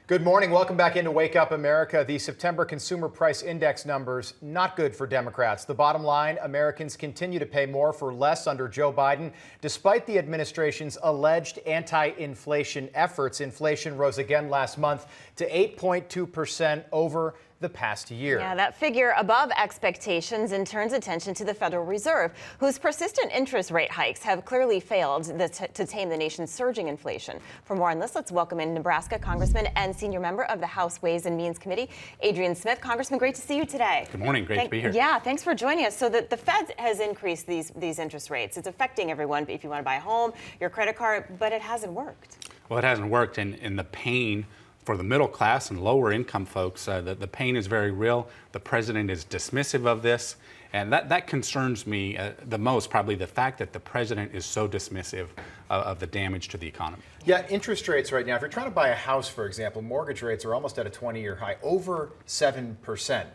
Good morning. Welcome back into Wake Up America. The September Consumer Price Index numbers, not good for Democrats. The bottom line, Americans continue to pay more for less under Joe Biden. Despite the administration's alleged anti-inflation efforts, inflation rose again last month to 8.2% over the past year. Yeah, that figure above expectations and turns attention to the Federal Reserve, whose persistent interest rate hikes have clearly failed to tame the nation's surging inflation. For more on this, let's welcome in Nebraska Congressman and senior member of the House Ways and Means Committee, Adrian Smith. Congressman, great to see you today. Good morning. Great to be here. Yeah, thanks for joining us. So the Fed has increased these interest rates. It's affecting everyone if you want to buy a home, your credit card, but it hasn't worked. Well, it hasn't worked, and the pain for the middle class and lower income folks, the pain is very real. The president is dismissive of this, and that concerns me the most, probably the fact that the president is so dismissive of the damage to the economy. Yeah, interest rates right now, if you're trying to buy a house, for example, mortgage rates are almost at a 20-year high, over 7%.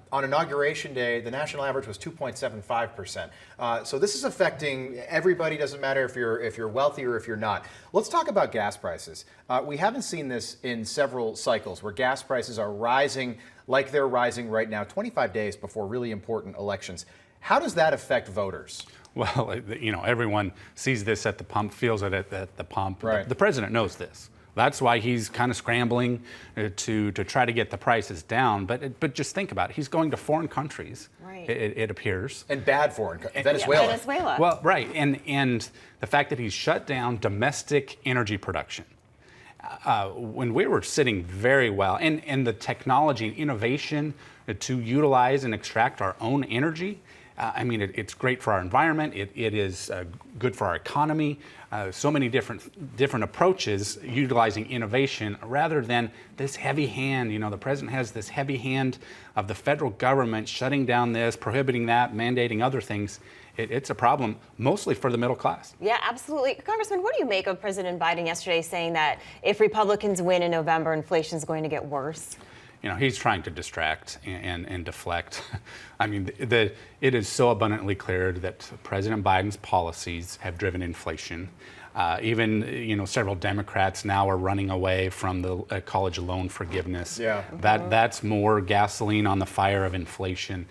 On Inauguration Day, the national average was 2.75%. So this is affecting everybody, doesn't matter if you're wealthy or if you're not. Let's talk about gas prices. We haven't seen this in several cycles where gas prices are rising like they're rising right now, 25 days before really important elections. How does that affect voters? Well, everyone sees this at the pump, feels it at the pump. Right. The president knows this. That's why he's kind of scrambling to try to get the prices down. But just think about it. He's going to foreign countries, right. it appears. And bad foreign countries. Venezuela. Yeah, Venezuela. Well, right. And the fact that he's shut down domestic energy production. When we were sitting very well, and the technology and innovation to utilize and extract our own energy, it's great for our environment. It is good for our economy. So many different approaches utilizing innovation rather than this heavy hand. The president has this heavy hand of the federal government shutting down this, prohibiting that, mandating other things. It's a problem mostly for the middle class. Yeah, absolutely. Congressman, what do you make of President Biden yesterday saying that if Republicans win in November, inflation is going to get worse? He's trying to distract and deflect. It is so abundantly clear that President Biden's policies have driven inflation. Even several Democrats now are running away from the college loan forgiveness. Yeah. That's more gasoline on the fire of inflation.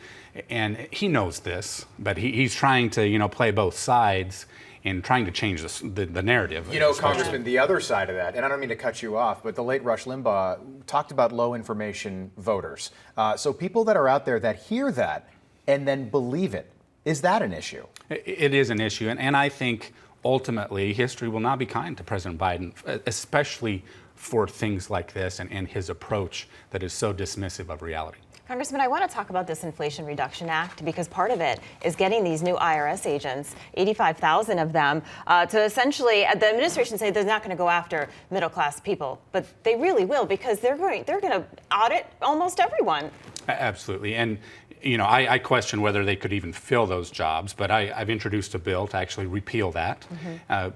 And he knows this, but he's trying to play both sides and trying to change the narrative. Congressman, the other side of that, and I don't mean to cut you off, but the late Rush Limbaugh talked about low information voters. So people that are out there that hear that and then believe it, is that an issue? It is an issue, and I think ultimately history will not be kind to President Biden, especially for things like this and his approach that is so dismissive of reality. Congressman, I want to talk about this Inflation Reduction Act because part of it is getting these new IRS agents, 85,000 of them, to essentially, the administration say they're not going to go after middle class people, but they really will because they're going to audit almost everyone. Absolutely, and I question whether they could even fill those jobs, but I've introduced a bill to actually repeal that,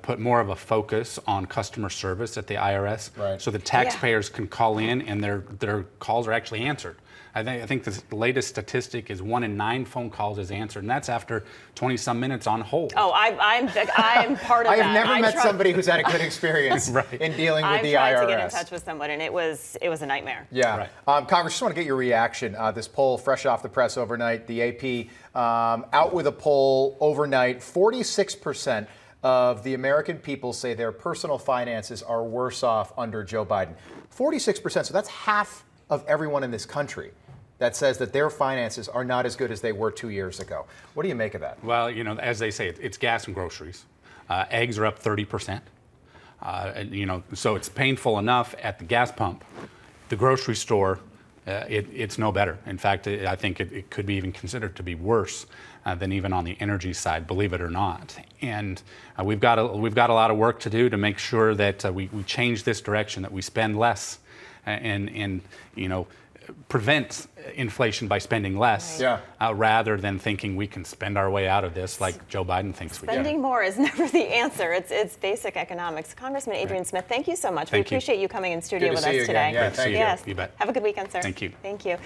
put more of a focus on customer service at the IRS, right. So the taxpayers can call in and their calls are actually answered. I think the latest statistic is 1 in 9 phone calls is answered, and that's after 20-some minutes on hold. Oh, I'm part of that. I have never met somebody who's had a good experience in dealing with the IRS. I tried to get in touch with someone, and it was a nightmare. Yeah. Right. Congress, just want to get your reaction. This poll, fresh off the press overnight, the AP out with a poll overnight. 46% of the American people say their personal finances are worse off under Joe Biden. 46%, so that's half of everyone in this country that says that their finances are not as good as they were 2 years ago. What do you make of that? Well, as they say, it's gas and groceries. Eggs are up 30%. So it's painful enough at the gas pump. The grocery store, it's no better. In fact, I think it could be even considered to be worse than even on the energy side, believe it or not. And we've got a lot of work to do to make sure that we change this direction, that we spend less and prevent inflation by spending less, rather than thinking we can spend our way out of this like Joe Biden thinks we can. Spending more is never the answer. It's basic economics. Congressman Adrian Smith, thank you so much. We appreciate you coming in studio with us today. Yeah, thank you. Yes. You bet. Have a good weekend, sir. Thank you. Thank you.